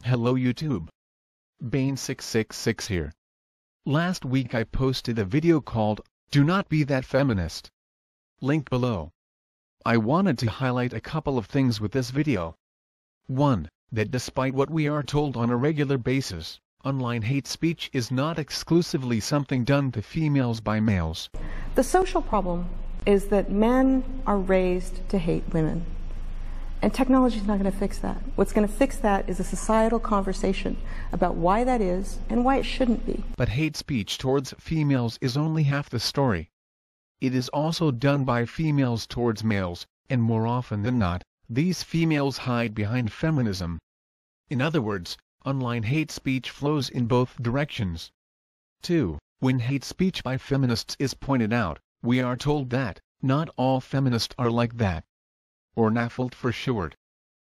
Hello YouTube. Bane666 here. Last week I posted a video called, Do Not Be That Feminist. Link below. I wanted to highlight a couple of things with this video. 1. That despite what we are told on a regular basis, online hate speech is not exclusively something done to females by males. The social problem is that men are raised to hate women. And technology is not going to fix that. What's going to fix that is a societal conversation about why that is and why it shouldn't be. But hate speech towards females is only half the story. It is also done by females towards males, and more often than not, these females hide behind feminism. In other words, online hate speech flows in both directions. 2. When hate speech by feminists is pointed out, we are told that, not all feminists are like that. Or NAFLT for short.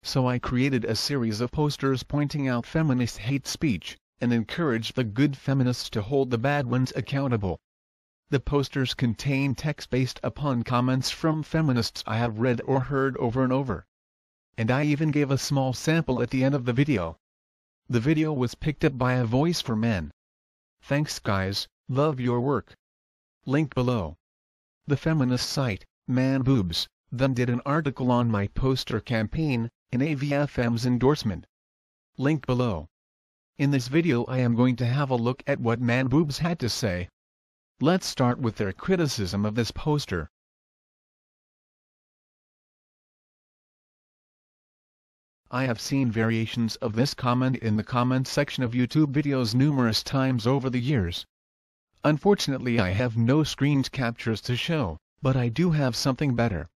So I created a series of posters pointing out feminist hate speech, and encouraged the good feminists to hold the bad ones accountable. The posters contain text based upon comments from feminists I have read or heard over and over. And I even gave a small sample at the end of the video. The video was picked up by a Voice for Men. Thanks guys, love your work. Link below. The feminist site, Man Boobz, then did an article on my poster campaign, and AVFM's endorsement. Link below. In this video I am going to have a look at what Man Boobz had to say. Let's start with their criticism of this poster. I have seen variations of this comment in the comment section of YouTube videos numerous times over the years. Unfortunately I have no screen captures to show, but I do have something better.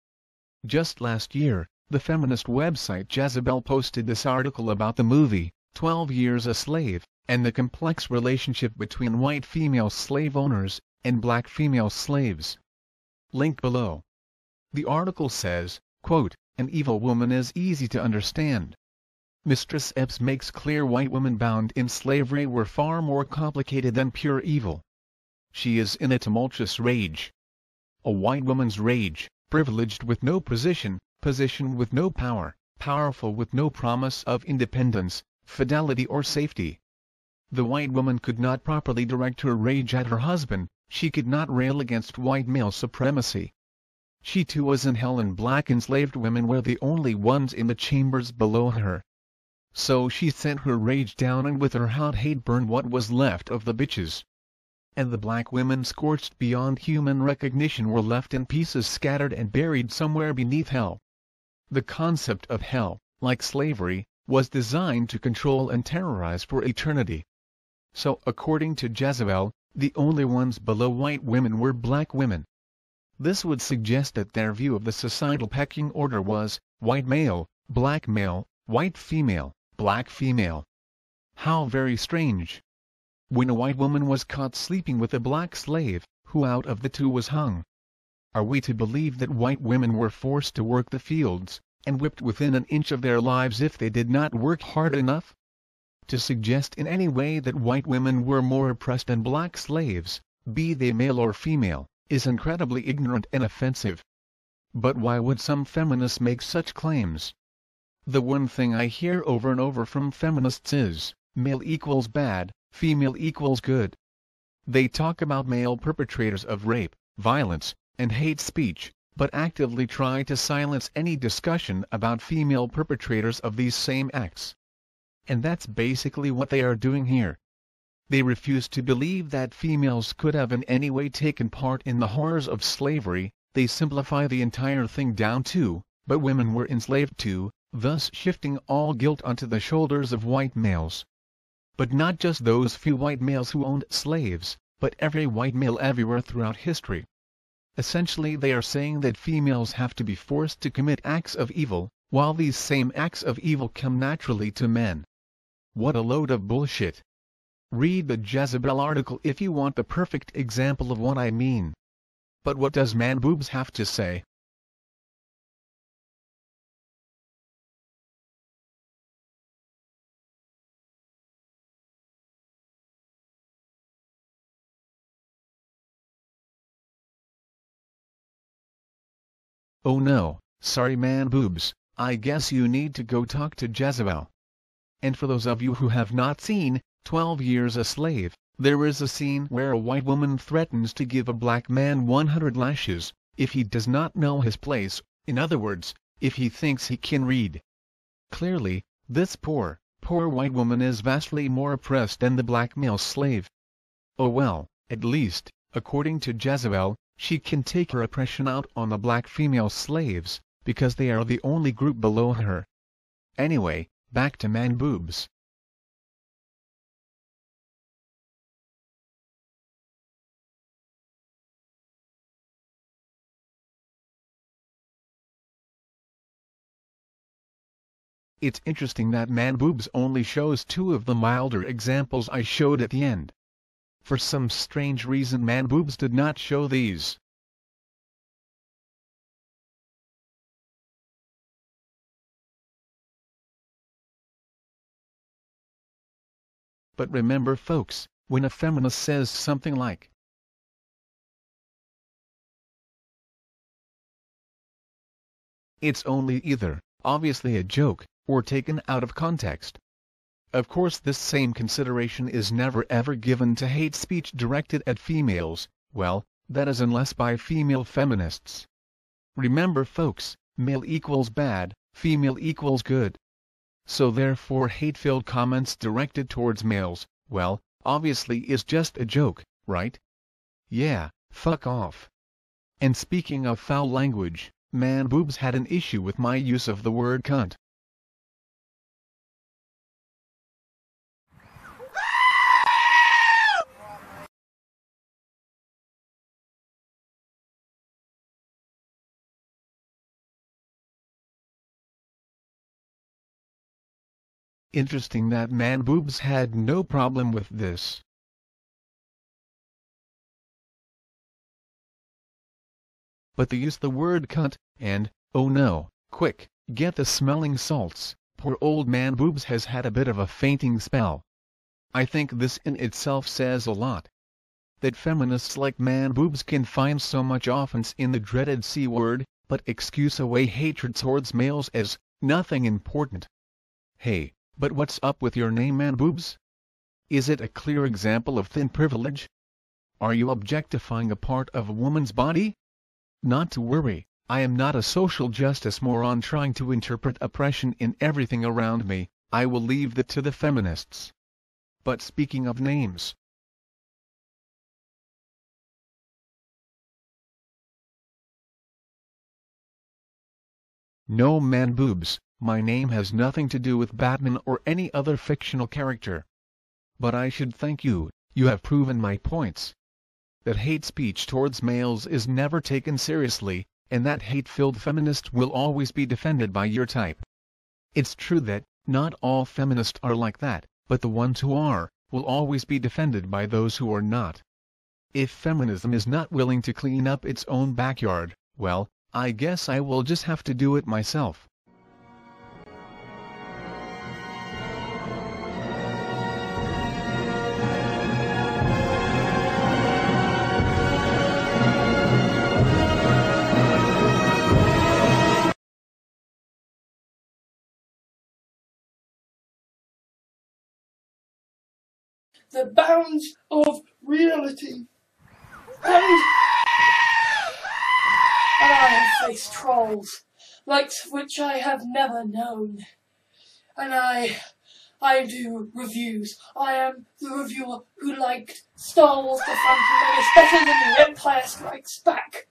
Just last year, the feminist website Jezebel posted this article about the movie, 12 Years a Slave, and the complex relationship between white female slave owners and black female slaves. Link below. The article says, quote, An evil woman is easy to understand. Mistress Epps makes clear white women bound in slavery were far more complicated than pure evil. She is in a tumultuous rage. A white woman's rage. Privileged with no position with no power, powerful with no promise of independence, fidelity or safety. The white woman could not properly direct her rage at her husband, she could not rail against white male supremacy. She too was in hell, and black enslaved women were the only ones in the chambers below her. So she sent her rage down, and with her hot hate burned what was left of the bitches. And the black women, scorched beyond human recognition, were left in pieces, scattered and buried somewhere beneath hell. The concept of hell, like slavery, was designed to control and terrorize for eternity. So according to Jezebel, the only ones below white women were black women. This would suggest that their view of the societal pecking order was, white male, black male, white female, black female. How very strange. When a white woman was caught sleeping with a black slave, who out of the two was hung? Are we to believe that white women were forced to work the fields, and whipped within an inch of their lives if they did not work hard enough? To suggest in any way that white women were more oppressed than black slaves, be they male or female, is incredibly ignorant and offensive. But why would some feminists make such claims? The one thing I hear over and over from feminists is, male equals bad, female equals good. They talk about male perpetrators of rape, violence, and hate speech, but actively try to silence any discussion about female perpetrators of these same acts. And that's basically what they are doing here. They refuse to believe that females could have in any way taken part in the horrors of slavery. They simplify the entire thing down to, but women were enslaved too, thus shifting all guilt onto the shoulders of white males. But not just those few white males who owned slaves, but every white male everywhere throughout history. Essentially they are saying that females have to be forced to commit acts of evil, while these same acts of evil come naturally to men. What a load of bullshit. Read the Jezebel article if you want the perfect example of what I mean. But what does Man Boobz have to say? Oh no, sorry Man Boobz, I guess you need to go talk to Jezebel. And for those of you who have not seen 12 Years a Slave, there is a scene where a white woman threatens to give a black man 100 lashes if he does not know his place, in other words, if he thinks he can read. Clearly, this poor white woman is vastly more oppressed than the black male slave. Oh well, at least, according to Jezebel, she can take her oppression out on the black female slaves, because they are the only group below her. Anyway, back to Man Boobz. It's interesting that Man Boobz only shows 2 of the milder examples I showed at the end. For some strange reason Man Boobz did not show these. But remember folks, when a feminist says something like, it's only either obviously a joke, or taken out of context. Of course this same consideration is never ever given to hate speech directed at females, well, that is unless by female feminists. Remember folks, male equals bad, female equals good. So therefore hate-filled comments directed towards males, well, obviously is just a joke, right? Yeah, fuck off. And speaking of foul language, Man Boobz had an issue with my use of the word cunt. Interesting that Man Boobz had no problem with this. But they use the word cunt, and, oh no, quick, get the smelling salts, poor old Man Boobz has had a bit of a fainting spell. I think this in itself says a lot. That feminists like Man Boobz can find so much offense in the dreaded C word, but excuse away hatred towards males as nothing important. Hey, but what's up with your name Man Boobz? Is it a clear example of thin privilege? Are you objectifying a part of a woman's body? Not to worry, I am not a social justice moron trying to interpret oppression in everything around me, I will leave that to the feminists. But speaking of names. No Man Boobz, my name has nothing to do with Batman or any other fictional character. But I should thank you, you have proven my points. That hate speech towards males is never taken seriously, and that hate-filled feminist will always be defended by your type. It's true that, not all feminists are like that, but the ones who are, will always be defended by those who are not. If feminism is not willing to clean up its own backyard, well, I guess I will just have to do it myself. The bounds of reality. And I have faced trolls, likes of which I have never known. And I do reviews. I am the reviewer who liked Star Wars: The Phantom Menace better than The Empire Strikes Back.